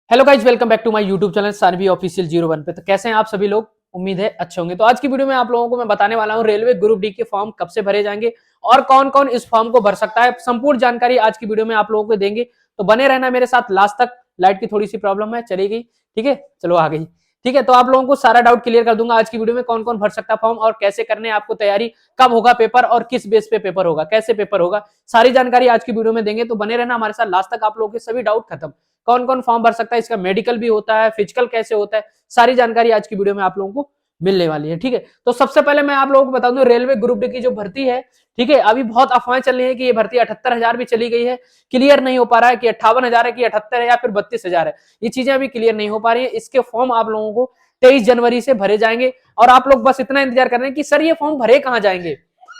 Hello guys, welcome back to my YouTube channel Saanvi official 01 पे। तो कैसे हैं आप सभी लोग? उम्मीद है अच्छे होंगे। तो आज की वीडियो में आप लोगों को मैं बताने वाला हूं रेलवे ग्रुप डी के फॉर्म कब से भरे जाएंगे और कौन कौन इस फॉर्म को भर सकता है। संपूर्ण जानकारी आज की वीडियो में आप लोगों को देंगे, तो बने रहना मेरे साथ लास्ट तक। लाइट की थोड़ी सी प्रॉब्लम है, चली गई, ठीक है, चलो आ गई, ठीक है। तो आप लोगों को सारा डाउट क्लियर कर दूंगा आज की वीडियो में, कौन कौन भर सकता है फॉर्म और कैसे करने आपको तैयारी, कब होगा पेपर और किस बेस पे पेपर होगा, कैसे पेपर होगा, सारी जानकारी आज की वीडियो में देंगे। तो बने रहना हमारे साथ लास्ट तक, आप लोगों के सभी डाउट खत्म। कौन कौन फॉर्म भर सकता है, इसका मेडिकल भी होता है, फिजिकल कैसे होता है, सारी जानकारी आज की वीडियो में आप लोगों को मिलने वाली है, ठीक है। तो सबसे पहले मैं आप लोगों को बता दूं, रेलवे ग्रुप डी की जो भर्ती है, ठीक है, अभी बहुत अफवाहें चल रही है कि ये भर्ती 78,000 भी चली गई है, क्लियर नहीं हो पा रहा है कि 58,000 है कि 78 है या फिर 32,000 है। ये चीजें अभी क्लियर नहीं हो पा रही है। इसके फॉर्म आप लोगों को 23 जनवरी से भरे जाएंगे और आप लोग बस इतना इंतजार कर रहे हैं कि सर ये फॉर्म भरे कहां जाएंगे,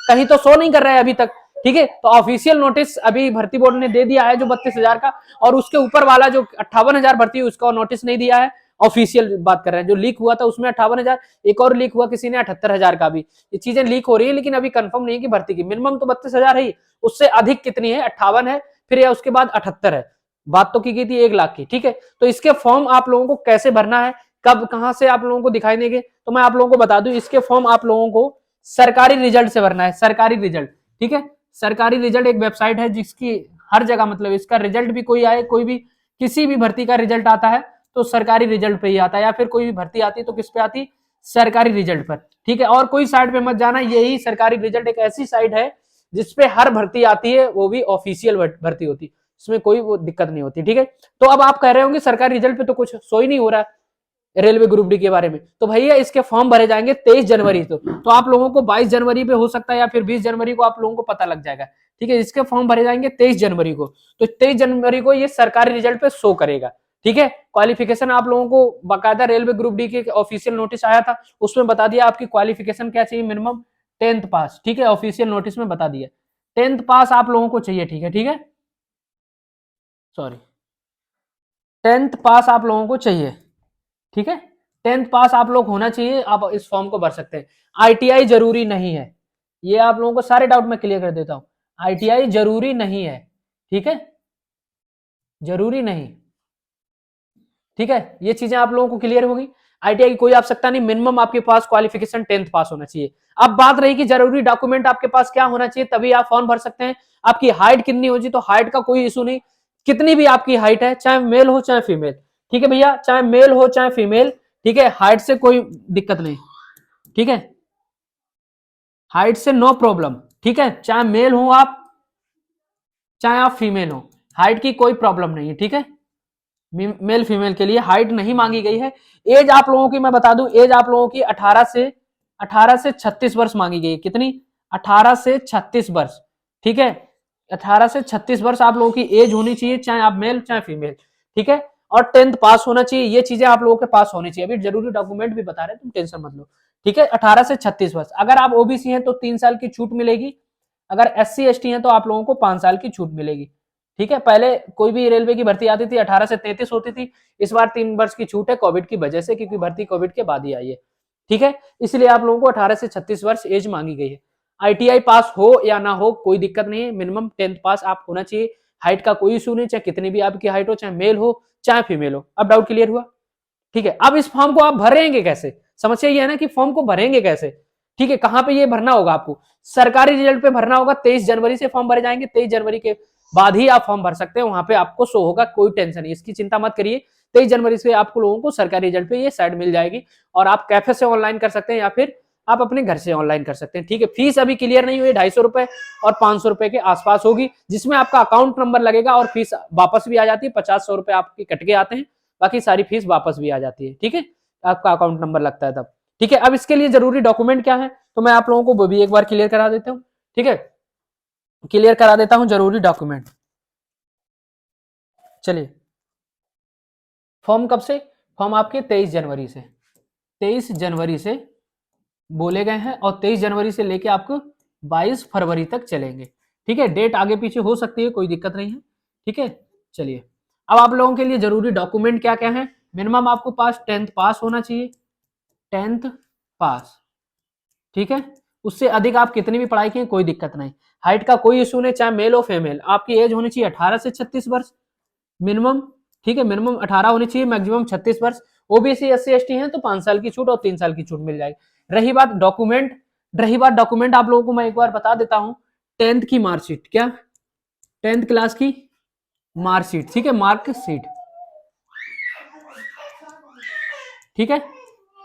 कहीं तो शो नहीं कर रहा है अभी तक, ठीक है। तो ऑफिशियल नोटिस अभी भर्ती बोर्ड ने दे दिया है जो 32,000 का, और उसके ऊपर वाला जो 58,000 भर्ती उसका नोटिस नहीं दिया है। ऑफिशियल बात कर रहे हैं, जो लीक हुआ था उसमें 58,000, एक और लीक हुआ किसी ने 78,000 का भी। ये चीजें लीक हो रही है लेकिन अभी कंफर्म नहीं है कि भर्ती की मिनिमम तो 32,000 है ही, उससे अधिक कितनी है, 58 है, फिर या उसके बाद 78 है। बात तो की गई थी 1 लाख की, ठीक है। तो इसके फॉर्म आप लोगों को कैसे भरना है, कब कहां से आप लोगों को दिखाई देंगे, तो मैं आप लोगों को बता दूं, इसके फॉर्म आप लोगों को सरकारी रिजल्ट से भरना है, सरकारी रिजल्ट, ठीक है। सरकारी रिजल्ट एक वेबसाइट है जिसकी हर जगह, मतलब इसका रिजल्ट भी कोई आए, कोई भी किसी भी भर्ती का रिजल्ट आता है तो सरकारी रिजल्ट पे ही आता है, या फिर कोई भी भर्ती आती है तो किस पे आती, सरकारी रिजल्ट पर, ठीक है। और कोई साइट पे मत जाना, यही सरकारी रिजल्ट एक ऐसी साइट है जिसपे हर भर्ती आती है, वो भी ऑफिशियल भर्ती होती है, इसमें कोई वो दिक्कत नहीं होती, ठीक है। तो अब आप कह रहे होंगे सरकारी रिजल्ट पे तो कुछ शो ही नहीं हो रहा है रेलवे ग्रुप डी के बारे में, तो भैया इसके फॉर्म भरे जाएंगे 23 जनवरी तो आप लोगों को 22 जनवरी पे हो सकता है या फिर 20 जनवरी को आप लोगों को पता लग जाएगा, ठीक है। इसके फॉर्म भरे जाएंगे 23 जनवरी को, तो 23 जनवरी को ये सरकारी रिजल्ट पे शो करेगा, ठीक है। क्वालिफिकेशन आप लोगों को बाकायदा रेलवे ग्रुप डी के ऑफिशियल नोटिस आया था, उसमें बता दिया आपकी क्वालिफिकेशन क्या चाहिए, मिनिमम 10th पास, ठीक है। ऑफिशियल नोटिस में बता दिया 10th पास आप लोगों को चाहिए, ठीक है, ठीक है, सॉरी 10th पास आप लोगों को चाहिए, ठीक है। 10th पास आप लोग होना चाहिए, आप इस फॉर्म को भर सकते हैं। आईटीआई जरूरी नहीं है, ये आप लोगों को सारे डाउट मैं क्लियर कर देता हूं। आईटीआई जरूरी नहीं है, ठीक है, जरूरी नहीं, ठीक है। ये चीजें आप लोगों को क्लियर होगी। आईटीआई की कोई आवश्यकता नहीं, मिनिमम आपके पास क्वालिफिकेशन 10th पास होना चाहिए। अब बात रही कि जरूरी डॉक्यूमेंट आपके पास क्या होना चाहिए तभी आप फॉर्म भर सकते हैं। आपकी हाइट कितनी होगी, तो हाइट का कोई इशू नहीं, कितनी भी आपकी हाइट है, चाहे मेल हो चाहे फीमेल, ठीक है भैया, चाहे मेल हो चाहे फीमेल, ठीक है, हाइट से कोई दिक्कत नहीं, ठीक है, हाइट से नो प्रॉब्लम, ठीक है, चाहे मेल हो आप चाहे आप फीमेल हो, हाइट की कोई प्रॉब्लम नहीं है, ठीक है। मेल फीमेल के लिए हाइट नहीं मांगी गई है। एज आप लोगों की मैं बता दूं, एज आप लोगों की 18 से 36 वर्ष मांगी गई है। कितनी? 18 से 36 वर्ष, ठीक है। 18 से 36 वर्ष आप लोगों की एज होनी चाहिए, चाहे आप मेल चाहे फीमेल, ठीक है। और 10th पास होना चाहिए, ये चीजें आप लोगों के पास होनी चाहिए। अभी जरूरी डॉक्यूमेंट भी बता रहे हैं, तुम टेंशन मत लो, ठीक है। 18 से 36 वर्ष, अगर आप ओबीसी हैं तो 3 साल की छूट मिलेगी, अगर एससी एसटी हैं तो आप लोगों को 5 साल की छूट मिलेगी, ठीक है। पहले कोई भी रेलवे की भर्ती आती थी 18 से 33 होती थी, इस बार 3 वर्ष की छूट है कोविड की वजह से, क्योंकि भर्ती कोविड के बाद ही आई है, ठीक है। इसलिए आप लोगों को 18 से 36 वर्ष एज मांगी गई है। आईटीआई पास हो या ना हो कोई दिक्कत नहीं है, मिनिमम 10th पास आप होना चाहिए। हाइट का कोई इशू नहीं, चाहे कितनी भी आपकी हाइट हो, चाहे मेल हो चाहे फीमेल हो। अब डाउट क्लियर हुआ, ठीक है। अब इस फॉर्म को आप भरेंगे कैसे, समस्या ये है ना कि फॉर्म को भरेंगे कैसे, ठीक है। कहां पे ये भरना होगा आपको, सरकारी रिजल्ट पे भरना होगा। 23 जनवरी से फॉर्म भरे जाएंगे, 23 जनवरी के बाद ही आप फॉर्म भर सकते हैं, वहां पे आपको शो होगा, कोई टेंशन नहीं, इसकी चिंता मत करिए। 23 जनवरी से आपको लोगों को सरकारी रिजल्ट पे ये साइट मिल जाएगी और आप कैफे से ऑनलाइन कर सकते हैं या फिर आप अपने घर से ऑनलाइन कर सकते हैं, ठीक है। फीस अभी क्लियर नहीं हुई, 250 रुपए और 500 रुपए के आसपास होगी, जिसमें आपका अकाउंट नंबर लगेगा और फीस वापस भी आ जाती है। 50-100 रुपए आपके कट के आते हैं, बाकी सारी फीस वापस भी आ जाती है, ठीक है। आपका अकाउंट नंबर लगता है तब, ठीक है। अब इसके लिए जरूरी डॉक्यूमेंट क्या है, तो मैं आप लोगों को वो भी एक बार क्लियर करा देता हूं, ठीक है, क्लियर करा देता हूं जरूरी डॉक्यूमेंट। चलिए, फॉर्म कब से, फॉर्म आपके 23 जनवरी से, 23 जनवरी से बोले गए हैं और 23 जनवरी से लेके आपको 22 फरवरी तक चलेंगे, ठीक है। डेट आगे पीछे हो सकती है, कोई दिक्कत नहीं है, ठीक है। चलिए, अब आप लोगों के लिए जरूरी डॉक्यूमेंट क्या क्या है, मिनिमम आपको पास 10th पास होना चाहिए, 10th पास, ठीक है। उससे अधिक आप कितनी भी पढ़ाई की कोई दिक्कत नहीं। हाइट का कोई इशू नहीं, चाहे मेल हो फीमेल, आपकी एज होनी चाहिए 18 से 36 वर्ष मिनिमम, ठीक है, मिनिमम 18 होनी चाहिए, मैक्सिमम 36 वर्ष। ओबीसी एससी एसटी हैं तो 5 साल की छूट और 3 साल की छूट मिल जाएगी। रही बात डॉक्यूमेंट आप लोगों को मैं एक बार बता देता हूं, 10th की मार्कशीट, क्या 10th क्लास की मार्कशीट, ठीक है, मार्कशीट, ठीक है।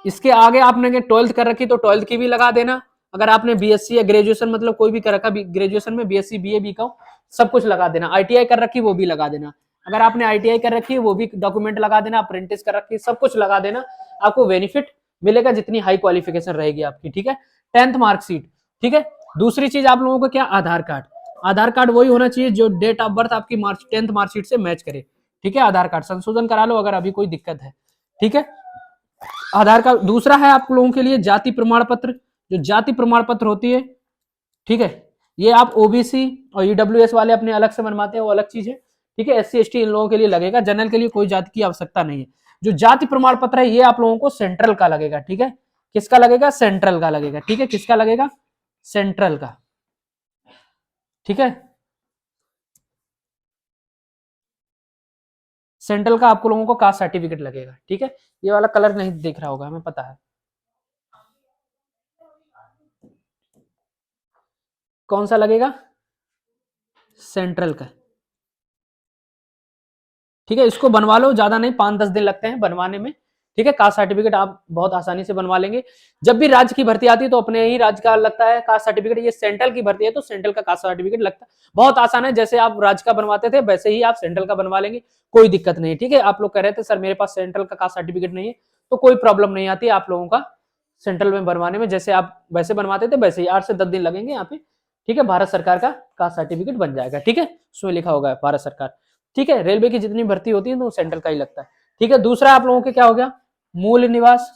इसके आगे आपने 12th कर रखी तो 12th की भी लगा देना। अगर आपने बीएससी या ग्रेजुएशन मतलब कोई भी कर रखा, ग्रेजुएशन में बीएससी बीए बीकॉम सब कुछ लगा देना। आईटीआई कर रखी वो भी लगा देना। अगर आपने आईटीआई कर रखी है वो भी डॉक्यूमेंट लगा देना। अप्रेंटिस कर रखी है सब कुछ लगा देना, आपको बेनिफिट मिलेगा जितनी हाई क्वालिफिकेशन रहेगी आपकी, ठीक है। 10th मार्कशीट, ठीक है। दूसरी चीज आप लोगों को क्या, आधार कार्ड। आधार कार्ड वही होना चाहिए जो डेट ऑफ बर्थ आपकी 10th मार्कशीट से मैच करे, ठीक है। आधार कार्ड संशोधन करा लो अगर अभी कोई दिक्कत है, ठीक है। आधार कार्ड। दूसरा है आप लोगों के लिए जाति प्रमाण पत्र। जो जाति प्रमाण पत्र होती है, ठीक है, ये आप ओबीसी और ईडब्ल्यूएस वाले अपने अलग से बनवाते हैं, वो अलग चीज है, ठीक है। एससी एसटी इन लोगों के लिए लगेगा, जनरल के लिए कोई जाति की आवश्यकता नहीं है। जो जाति प्रमाण पत्र है ये आप लोगों को सेंट्रल का लगेगा, ठीक है। किसका लगेगा, सेंट्रल का लगेगा, ठीक है। किसका लगेगा, सेंट्रल का, ठीक है। सेंट्रल का आपको लोगों को कास्ट सर्टिफिकेट लगेगा, ठीक है। ये वाला कलर नहीं दिख रहा होगा, हमें पता है। कौन सा लगेगा, सेंट्रल का, ठीक है। इसको बनवा लो, ज्यादा नहीं, 5-10 दिन लगते हैं बनवाने में, ठीक है। कास्ट सर्टिफिकेट आप बहुत आसानी से बनवा लेंगे। जब भी राज्य की भर्ती आती है तो अपने ही राज्य का लगता है कास्ट सर्टिफिकेट। ये सेंट्रल की भर्ती है तो सेंट्रल का कास्ट सर्टिफिकेट लगता है। बहुत आसान है, जैसे आप राज्य का बनवाते थे वैसे ही आप सेंट्रल का बनवा लेंगे, कोई दिक्कत नहीं, ठीक है। आप लोग कह रहे थे सर मेरे पास सेंट्रल का कास्ट सर्टिफिकेट नहीं है, तो कोई प्रॉब्लम नहीं आती आप लोगों का सेंट्रल में बनवाने में। जैसे आप वैसे बनवाते थे वैसे ही 8 से 10 दिन लगेंगे यहाँ पे, ठीक है। भारत सरकार का कास्ट सर्टिफिकेट बन जाएगा, ठीक है। उसमें लिखा होगा भारत सरकार, ठीक है। रेलवे की जितनी भर्ती होती है तो सेंट्रल का ही लगता है, ठीक है। दूसरा आप लोगों के क्या हो गया, मूल निवास,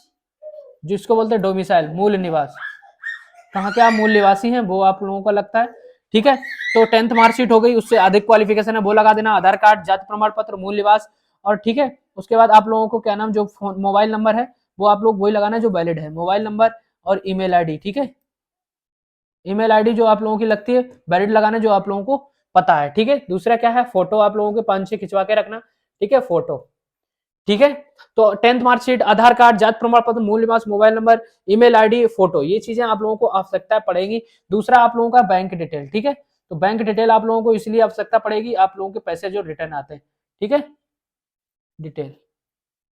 जिसको बोलते हैं डोमिसाइल, मूल निवास, कहाँ के आप मूल निवासी हैं वो आप लोगों को लगता है, ठीक है। तो 10th मार्कशीट हो गई, उससे अधिक क्वालिफिकेशन है वो लगा देना। आधार कार्ड, जाति प्रमाण पत्र, मूल निवास, और ठीक है। उसके बाद आप लोगों को क्या नाम, जो मोबाइल नंबर है वो आप लोग वही लगाना जो वैलिड है, मोबाइल नंबर और ईमेल आईडी, ठीक है। ईमेल आईडी जो आप लोगों की लगती है वैलिड लगाना, जो आप लोगों को पता है, ठीक है। दूसरा क्या है, फोटो आप लोगों के 5-6 खिंचवा के रखना, ठीक है, फोटो, ठीक है। तो 10th मार्कशीट, आधार कार्ड, जाति प्रमाण पत्र, मूल निवास, mobile number, email ID, photo, ये चीजें आप लोगों को आवश्यकता पड़ेगी। दूसरा आप लोगों का बैंक डिटेल, ठीक है। तो बैंक डिटेल आप लोगों को इसलिए आवश्यकता पड़ेगी, आप लोगों के पैसे जो रिटर्न आते हैं, ठीक है, डिटेल,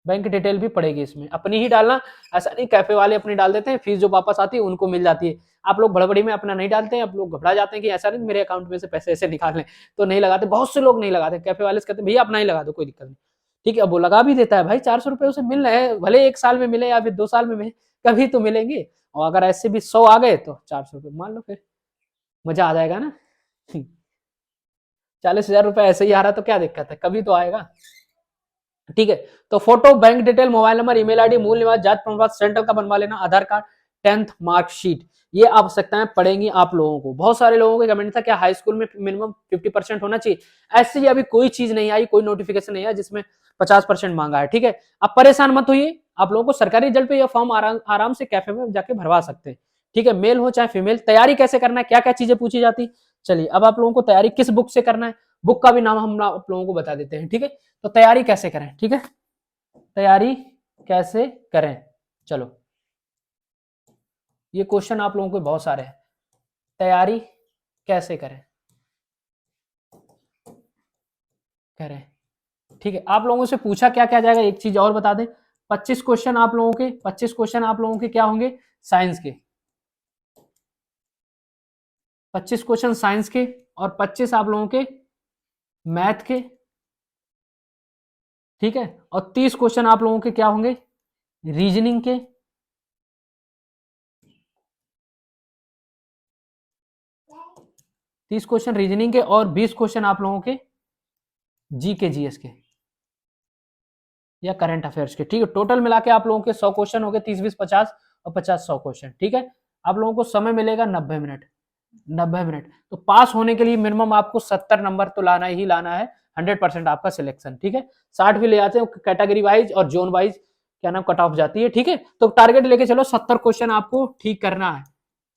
बैंक डिटेल भी पड़ेगी इसमें, अपनी ही डालना। ऐसा नहीं कैफे वाले अपनी डाल देते हैं, फीस जो वापस आती है उनको मिल जाती है। आप लोग भड़बड़ी में अपना नहीं डालते हैं, आप लोग घबरा जाते हैं कि ऐसा नहीं मेरे अकाउंट में से पैसे ऐसे निकाल लें, तो नहीं लगाते। बहुत से लोग नहीं लगाते, कैफे वाले से कहते हैं भैया अपना ही लगा दो, कोई दिक्कत नहीं, ठीक है। अब वो लगा भी देता है भाई, 400 रुपये उसे मिल रहे हैं, भले 1 साल में मिले या फिर 2 साल में मिले, कभी तो मिलेंगे। और अगर ऐसे भी 100 आ गए तो 400 रुपये मान लो, फिर मजा आ जाएगा ना। 40,000 रुपये ऐसे ही आ रहा तो क्या दिक्कत है, कभी तो आएगा, ठीक है। तो photo, bank detail, mobile number, email ID, मूल निवास, जाति प्रमाण पत्र सेंट्रल का बनवा लेना, आधार कार्ड, 10th मार्कशीट, ये आवश्यकताएं पड़ेंगी आप लोगों को। बहुत सारे लोगों के कमेंट था क्या हाई स्कूल में मिनिमम 50% होना चाहिए, ऐसी अभी कोई चीज नहीं आई, कोई नोटिफिकेशन नहीं आया जिसमें 50% मांगा है, ठीक है। अब परेशान मत होइए, आप लोगों को सरकारी रिजल्ट पे यह फॉर्म आराम से कैफे में जाके भरवा सकते हैं, ठीक है। मेल हो चाहे फीमेल। तैयारी कैसे करना है, क्या क्या चीजें पूछी जाती, चलिए अब आप लोगों को तैयारी किस बुक से करना है, बुक का भी नाम हम आप लोगों को बता देते हैं, ठीक है। तो तैयारी कैसे करें, ठीक है, तैयारी कैसे करें, चलो ये क्वेश्चन आप लोगों को बहुत सारे हैं, तैयारी कैसे करें, ठीक है। आप लोगों से पूछा क्या क्या जाएगा, एक चीज और बता दें, 25 क्वेश्चन आप लोगों के, 25 क्वेश्चन आप लोगों के क्या होंगे, साइंस के, 25 क्वेश्चन साइंस के, और 25 आप लोगों के मैथ के, ठीक है। और 30 क्वेश्चन आप लोगों के क्या होंगे, रीजनिंग के, 30 क्वेश्चन रीजनिंग के, और 20 क्वेश्चन आप लोगों के जी के, जीएस के या करंट अफेयर्स के, ठीक है। टोटल मिला के आप लोगों के 100 क्वेश्चन हो गए, 30-20-50 और 50-100 क्वेश्चन, ठीक है। आप लोगों को समय मिलेगा 90 मिनट, 90 मिनट। तो पास होने के लिए मिनिमम आपको 70 नंबर तो लाना ही लाना है, 100% आपका सिलेक्शन, ठीक है। 60 भी ले आते हैं, कैटेगरी वाइज और जोन वाइज क्या नाम कट ऑफ जाती है, ठीक है। तो टारगेट लेके चलो 70 क्वेश्चन आपको ठीक करना है,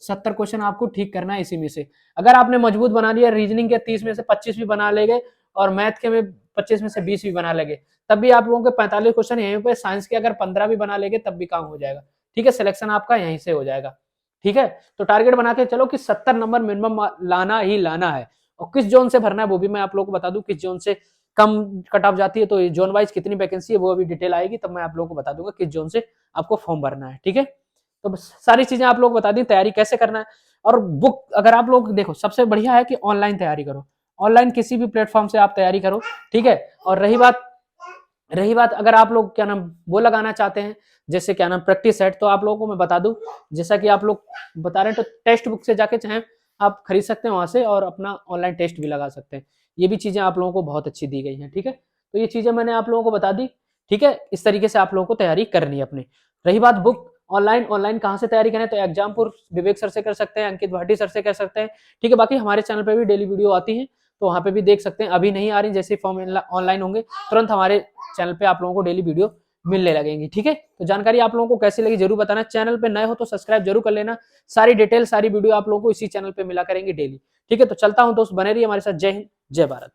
70 क्वेश्चन आपको ठीक करना है इसी में से। अगर आपने मजबूत बना लिया, रीजनिंग के 30 में से 25 भी बना ले गए और मैथ के में 25 में से 20 भी बना लेंगे तब भी आप लोगों के 45 क्वेश्चन यहीं पे, साइंस के अगर 15 भी बना लेंगे तब भी काम हो जाएगा। ठीक है, सिलेक्शन आपका यहीं से हो जाएगा। ठीक है, तो टारगेट बना के चलो कि 70 नंबर मिनिमम लाना ही लाना है। और किस जोन से भरना है वो भी मैं आप लोगों को बता दूं, किस जोन से कम कट ऑफ जाती है, तो जोन वाइज कितनी वैकेंसी है वो अभी डिटेल आएगी, तब मैं आप लोगों को बता दूंगा किस जोन से आपको फॉर्म भरना है। ठीक है, तो सारी चीजें आप लोग बता दी, तैयारी कैसे करना है। और बुक अगर आप लोग देखो, सबसे बढ़िया है कि ऑनलाइन तैयारी करो, ऑनलाइन किसी भी प्लेटफॉर्म से आप तैयारी करो। ठीक है, और रही बात अगर आप लोग क्या नाम वो लगाना चाहते हैं, जैसे क्या नाम प्रैक्टिस सेट, तो आप लोगों को मैं बता दूं, जैसा कि आप लोग बता रहे हैं, तो टेक्स्ट बुक से जाके चाहे आप खरीद सकते हैं वहां से, और अपना ऑनलाइन टेस्ट भी लगा सकते हैं। ये भी चीजें आप लोगों को बहुत अच्छी दी गई हैं। ठीक है, तो ये चीजें मैंने आप लोगों को बता दी। ठीक है, इस तरीके से आप लोगों को तैयारी करनी है अपनी। रही बात बुक ऑनलाइन कहाँ से तैयारी करें, तो एग्जामपुर विवेक सर से कर सकते हैं, अंकित भाटी सर से कर सकते हैं। ठीक है, बाकी हमारे चैनल पे भी डेली वीडियो आती है, तो वहां पे भी देख सकते हैं। अभी नहीं आ रही, जैसे फॉर्म ऑनलाइन होंगे तुरंत हमारे चैनल पे आप लोगों को डेली वीडियो मिलने लगेंगी। ठीक है, तो जानकारी आप लोगों को कैसी लगी जरूर बताना। चैनल पे नए हो तो सब्सक्राइब जरूर कर लेना। सारी डिटेल सारी वीडियो आप लोगों को इसी चैनल पे मिला करेंगे डेली। ठीक है, तो चलता हूं दोस्त, बने रहिए हमारे साथ। जय हिंद, जय भारत।